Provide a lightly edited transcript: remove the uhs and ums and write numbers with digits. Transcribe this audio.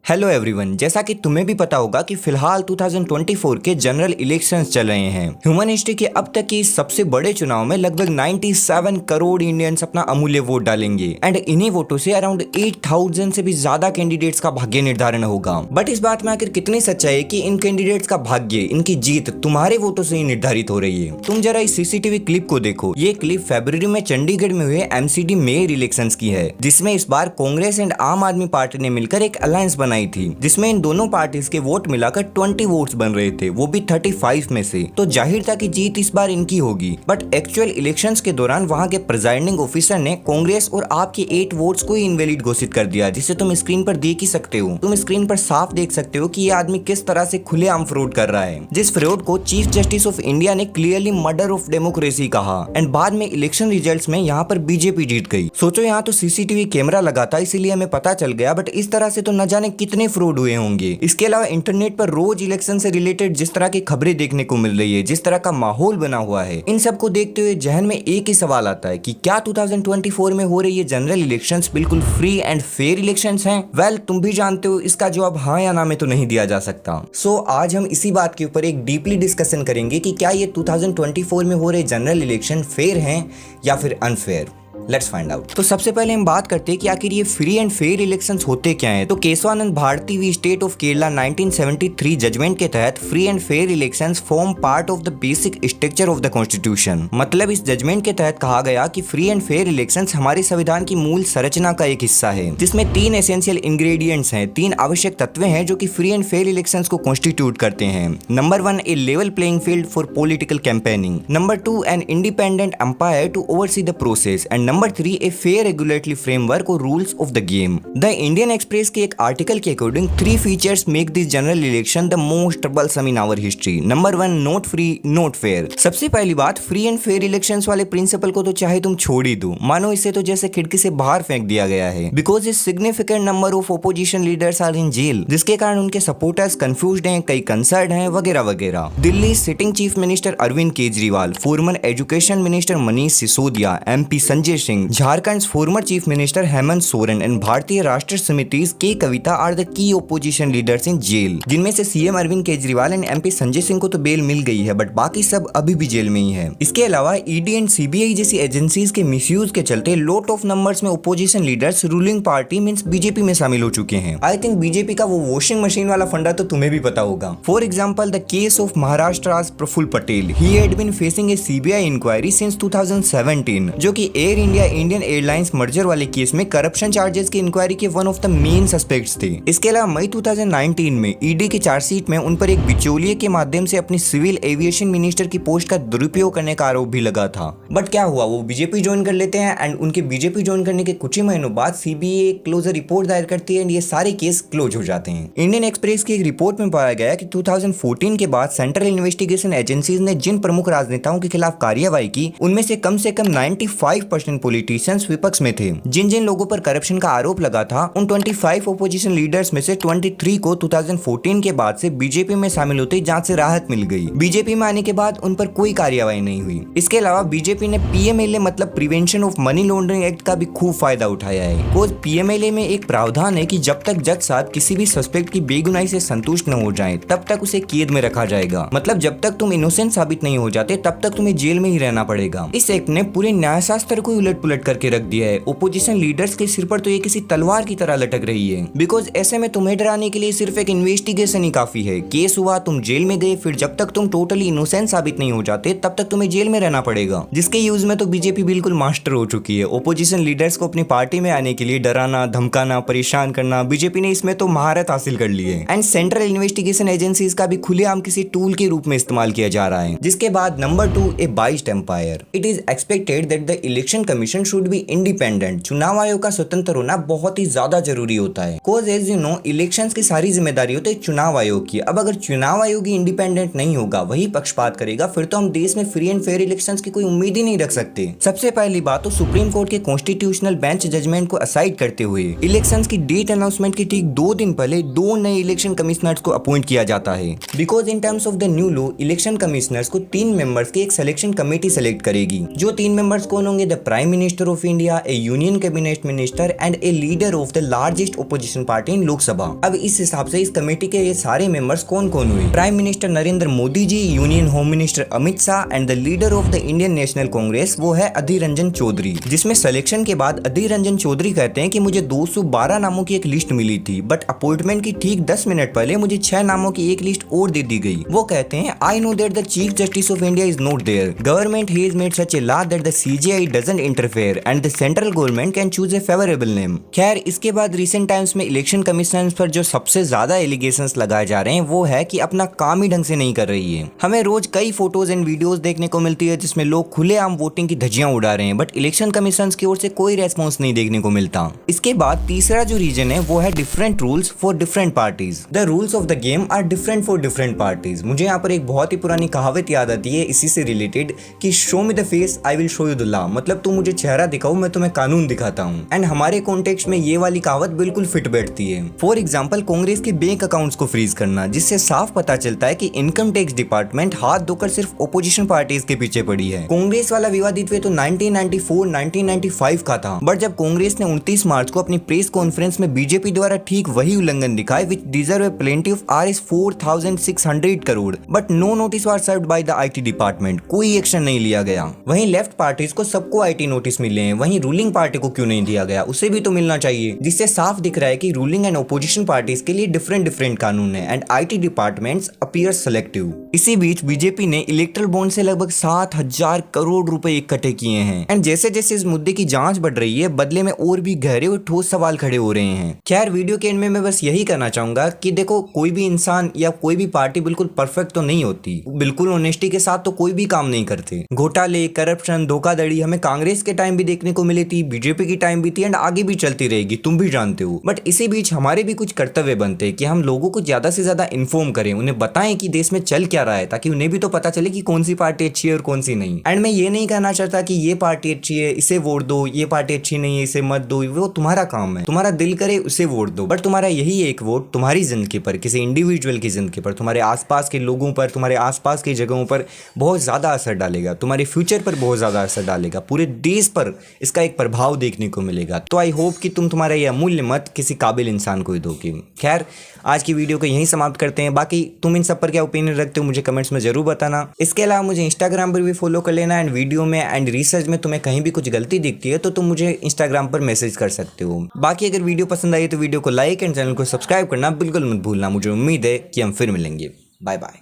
Hello everyone, जैसा कि तुम्हें भी पता होगा कि फिलहाल 2024 के जनरल इलेक्शंस चल रहे हैं। ह्यूमन हिस्ट्री के अब तक के सबसे बड़े चुनाव में लगभग 97 करोड़ इंडियंस अपना अमूल्य वोट डालेंगे एंड इन्हीं वोटों से अराउंड 8000 से भी ज्यादा कैंडिडेट्स का भाग्य निर्धारण होगा। बट इस बात में आखिर कितनी सच्चाई है कि इन कैंडिडेट्स का भाग्य, इनकी जीत तुम्हारे वोटों से ही निर्धारित हो रही है। तुम जरा इस सीसीटीवी क्लिप को देखो। ये क्लिप फरवरी में चंडीगढ़ में हुए एमसीडी मेयर इलेक्शंस की है, जिसमें इस बार कांग्रेस एंड आम आदमी पार्टी ने मिलकर एक अलायंस बनाई थी, जिसमें इन दोनों पार्टीज के वोट मिलाकर 20 वोट्स बन रहे थे, वो भी 35 में से। तो जाहिर था कि जीत इस बार इनकी होगी। बट एक्चुअल इलेक्शंस के दौरान वहां के प्रिजाइडिंग ऑफिसर ने कांग्रेस और आप के 8 वोट्स को इनवैलिड घोषित कर दिया, जिसे तुम स्क्रीन पर देख ही सकते हो। तुम स्क्रीन पर साफ देख सकते हो कि ये आदमी किस तरह से खुलेआम फ्रॉड कर रहा है, जिस फ्रॉड को चीफ जस्टिस ऑफ इंडिया ने क्लियरली मर्डर ऑफ डेमोक्रेसी कहा। एंड बाद में इलेक्शन रिजल्ट्स में यहाँ पर बीजेपी जीत गई। सोचो, यहाँ तो सीसीटीवी कैमरा लगा था, इसीलिए हमें पता चल गया। बट इस तरह से तो न जाने कितने फ्रॉड हुए होंगे। इसके अलावा इंटरनेट पर रोज इलेक्शन से रिलेटेड जिस तरह की खबरें देखने को मिल रही है, जिस तरह का माहौल बना हुआ है, इन सब को देखते हुए जहन में एक ही सवाल आता है कि क्या 2024 में हो रही है जनरल इलेक्शंस बिल्कुल फ्री एंड फेयर इलेक्शंस हैं? वेल, तुम भी जानते हो इसका जवाब हाँ या ना में तो नहीं दिया जा सकता। सो आज हम इसी बात के ऊपर एक डीपली डिस्कशन करेंगे कि क्या ये 2024 में हो रहे जनरल इलेक्शन फेयर हैं या फिर अनफेयर। Let's find out. तो सबसे पहले हम बात करते हैं कि आखिर ये फ्री एंड फेयर इलेक्शंस होते क्या हैं। तो Kesavananda Bharati v state of Kerala 1973 judgement के तहत free and fair elections form part of the basic structure of the constitution. मतलब इस जजमेंट के तहत कहा गया कि फ्री एंड फेयर इलेक्शंस हमारे संविधान की मूल संरचना का एक हिस्सा है, जिसमें 3 एसेंशियल इंग्रेडिएंट्स हैं, 3 आवश्यक तत्व हैं जो कि फ्री एंड फेयर इलेक्शंस को कॉन्स्टिट्यूट करते हैं। Number 1, a level playing field for political campaigning. Number 2, an independent umpire to oversee the process. And number 3, a fair regulatory framework और rules of the game. The Indian Express के एक article के according 3 features make this general election the most troublesome in our history. Number 1, not free not fair. सबसे पहली बात, free and fair elections वाले principal को तो चाहे तुम छोड़ ही दो, मानो इसे तो जैसे खिड़की से बाहर फेंक दिया गया है। Because a significant number of opposition leaders are in jail, जिसके कारण उनके सपोर्टर्स कंफ्यूज्ड हैं, कई कंसर्न हैं, वगैरह वगैरह। Delhi sitting chief minister Arvind Kejriwal, former education minister Manish Sisodia, MP Sanjay Singh, Jharkhand former chief minister Hemant Soren and Bharatiya Rashtra Samiti K Kavitha are the key opposition leaders in jail, जिनमें से CM Arvind Kejriwal and MP Sanjay Singh को तो बेल मिल गई है, बट बाकी सब अभी भी जेल में ही है। इसके अलावा ईडी एंड सीबीआई जैसी एजेंसीज के मिसयूज के चलते लॉट ऑफ नंबर्स में opposition leaders ruling party means BJP में शामिल हो चुके हैं। आई थिंक बीजेपी का वो वॉशिंग मशीन वाला फंडा तो तुम्हें भी पता होगा। For example, the case of Maharashtra Praful Patel, he had been facing a CBI inquiry since 2017, जो कि Air India Indian Airlines merger वाले केस में करप्शन चार्जेस की इंक्वायरी के one of the main suspects थे। इसके अलावा मई 2019 में ईडी की चार्जशीट में उन पर एक बिचौलिए के माध्यम से अपनी सिविल एविएशन मिनिस्टर की पोस्ट का दुरुपयोग करने का आरोप भी लगा था। बट क्या हुआ, वो बीजेपी ज्वाइन कर लेते हैं एंड उनके बीजेपी ज्वाइन करने के कुछ ही महीनों बाद सीबीआई क्लोजर रिपोर्ट दायर करती है एंड ये सारे केस क्लोज हो जाते हैं। इंडियन एक्सप्रेस की एक रिपोर्ट में पाया गया कि 2014 के बाद सेंट्रल इन्वेस्टिगेशन एजेंसीज ने जिन प्रमुख राजनेताओं के खिलाफ कार्रवाई की, उनमें से कम 95% पॉलिटिशियंस विपक्ष में थे। जिन जिन लोगों पर करप्शन का आरोप लगा था, उन 25 ओपोजिशन लीडर्स में से 23 को 2014 के बाद से बीजेपी में शामिल होते जांच से राहत मिल गई। बीजेपी में आने के बाद उन पर कोई कार्रवाई नहीं हुई। इसके अलावा बीजेपी ने पीएमएलए मतलब prevention of money laundering act का भी खूब फायदा उठाया है। बिकॉज पीएमएलए में एक प्रावधान है कि जब तक जज साहब किसी भी सस्पेक्ट की बेगुनाही से संतुष्ट न हो जाएं, तब तक उसे कैद में रखा जाएगा। मतलब जब तक तुम इनोसेंट साबित नहीं हो जाते, तब तक तुम्हें जेल में ही रहना पड़ेगा। इस एक्ट ने पूरे न्यायशास्त्र को उलट पुलट करके रख दिया है। ओपोजिशन लीडर्स के सिर पर तो ये किसी तलवार की तरह लटक रही है। बिकॉज ऐसे में तुम्हें डराने के लिए सिर्फ एक इन्वेस्टिगेशन ही काफी है। केस हुआ, तुम जेल में गए, फिर जब तक तुम टोटली इनोसेंट साबित नहीं हो जाते, तब तक तुम्हें जेल में रहना पड़ेगा। जिसके यूज में तो बीजेपी बिल्कुल मास्टर हो चुकी है। ओपोजिशन लीडर्स को अपनी पार्टी में आने के लिए डराना, धमकाना, परेशान करना, बीजेपी ने इसमें तो महारत हासिल कर ली है। एंड सेंट्रल इन्वेस्टिगेशन एजेंसीज का भी खुलेआम किसी टूल के रूप में इस्तेमाल किया जा रहा है। जिसके बाद number 2, a biased umpire. It is expected that the election commission should be independent. चुनाव आयोग का स्वतंत्र होना बहुत ही ज्यादा जरूरी होता है। कोज एज यू नो, इलेक्शंस की सारी जिम्मेदारी होती है चुनाव आयोग की। अब अगर चुनाव आयोग ही इंडिपेंडेंट नहीं होगा, वही पक्षपात करेगा, फिर तो हम देश में फ्री एंड फेयर इलेक्शंस की कोई उम्मीद ही नहीं रख सकते। सबसे पहली बात तो सुप्रीम कोर्ट के कॉन्स्टिट्यूशनल बेंच जजमेंट को असाइड करते हुए इलेक्शंस की डेट अनाउंसमेंट के ठीक 2 दिन पहले 2 नए इलेक्शन कमिश्नर्स को अपॉइंट किया जाता है। Because in terms of the new law, election commissioners को 3 मेंबर्स की एक सिलेक्शन कमेटी सेलेक्ट करेगी। जो 3 मेंबर्स कौन होंगे? The prime prime minister of India, A union cabinet minister and a leader of the largest opposition party इन लोकसभा। अब इस हिसाब से इस कमेटी के ये सारे मेंबर्स कौन कौन हुए? Prime minister Narendra Modi ji, union home minister Amit Shah and the leader of the Indian National Congress वो है अधीर रंजन चौधरी। जिसमें सिलेक्शन के बाद अधीर रंजन चौधरी कहते हैं कि मुझे 212 नामों की एक लिस्ट मिली थी, बट अपॉइंटमेंट की ठीक 10 मिनट पहले मुझे 6 नामों की एक लिस्ट और दे दी गई। वो कहते हैं I know that the chief justice of India is not there. Government has made such a law that the CJI doesn't interfere and the central government can choose a favourable name. खैर, इसके बाद recent times में election commission पर जो सबसे ज्यादा allegations लगाए जा रहे हैं वो है कि अपना काम ही ढंग से नहीं कर रही है। हमें रोज कई फोटोज एंड वीडियोस देखने को मिलती है जिसमें लोग खुलेआम वोटिंग की धज्जियां उड़ा रहे हैं, बट इलेक्शन कमीशन की ओर से कोई रेस्पॉन्स नहीं देखने को मिलता। इसके बाद तीसरा जो रीजन है वो है different rules for different parties. The rules of the game are different for different parties. मुझे यहाँ पर एक बहुत ही पुरानी कहावत याद आती है इसी से रिलेटेड कि show me the face I will show you the law. मतलब तुम मुझे चेहरा दिखाओ, मैं तुम्हें कानून दिखाता हूँ। एंड हमारे कॉन्टेक्स्ट में ये वाली कहावत बिल्कुल फिट बैठती है। फॉर एग्जाम्पल, कांग्रेस के बैंक अकाउंट्स को फ्रीज करना, जिससे साफ पता चलता है कि इनकम टैक्स डिपार्टमेंट हाथ धोकर सिर्फ ओपोजिशन पार्टीज के पीछे पड़ी है। कांग्रेस वाला विवादित वे तो 1994-1995 का था, बट जब कांग्रेस ने 29 मार्च को अपनी प्रेस कॉन्फ्रेंस में बीजेपी द्वारा ठीक वही उल्लंघन दिखाए which deserve a plenty of Rs 4600 crore, but no notice was served by the IT department. कोई एक्शन नहीं लिया गया। वहीं लेफ्ट पार्टीज को सबको आईटी नोटिस मिले हैं, वहीं रूलिंग पार्टी को क्यों नहीं दिया गया? उसे भी तो मिलना चाहिए। जिससे साफ दिख रहा है कि रूलिंग एंड ओपोजिशन पार्टीज के लिए डिफरेंट कानून है and IT departments appear selective. इसी बीच बीजेपी ने इलेक्ट्रल बॉन्ड से लगभग 7000 करोड़ रुपए इकट्ठे किए हैं एंड जैसे जैसे इस मुद्दे की जांच बढ़ रही है, बदले में और भी गहरे और ठोस सवाल खड़े हो रहे हैं। खैर, वीडियो के एंड में मैं बस यही कहना चाहूंगा कि देखो, कोई भी इंसान या कोई भी पार्टी बिल्कुल परफेक्ट तो नहीं होती। बिल्कुल ऑनेस्टी के साथ तो कोई भी काम नहीं करते। घोटाले, करप्शन, धोखाधड़ी हमें कांग्रेस के टाइम भी देखने को मिली थी, बीजेपी की टाइम भी थी एंड आगे भी चलती रहेगी, तुम भी जानते हो। बट इसी बीच हमारे भी कुछ कर्तव्य बनते हैं कि हम लोगों को ज्यादा से ज्यादा इन्फॉर्म करें, उन्हें बताएं कि देश में चल क्या रहा है, ताकि उन्हें भी तो पता चले कि कौन सी पार्टी अच्छी है और कौन सी नहीं। एंड मैं ये नहीं कहना चाहता कि ये पार्टी अच्छी है इसे वोट दो, ये पार्टी अच्छी नहीं है इसे मत दो। वो तुम्हारा काम है, तुम्हारा दिल करे उसे वोट दो, बट तुम्हारा यही एक वोट तुम्हारी जिंदगी पर, किसी इंडिविजुअल की जिंदगी पर, तुम्हारे आसपास के लोगों पर, तुम्हारे आसपास की जगहों पर बहुत ज्यादा असर डालेगा, तुम्हारे फ्यूचर पर बहुत ज्यादा असर डालेगा, पूरे देश पर इसका एक प्रभाव देखने को मिलेगा। तो आई होप कि तुम तुम्हारा यह अमूल्य मत किसी काबिल इंसान को ही दोगे। खैर, आज की वीडियो को यहीं समाप्त करते हैं। बाकी तुम इन सब पर क्या ओपिनियन रखते हो मुझे कमेंट्स में जरूर बताना। इसके अलावा मुझे इंस्टाग्राम पर भी फॉलो कर लेना एंड वीडियो में एंड रिसर्च में तुम्हें कहीं भी कुछ गलती दिखती है तो तुम मुझे इंस्टाग्राम पर मैसेज कर सकते हो। बाकी अगर वीडियो पसंद आई तो वीडियो को लाइक एंड चैनल को सब्सक्राइब करना बिल्कुल मत भूलना। मुझे उम्मीद है कि हम फिर मिलेंगे। Bye bye.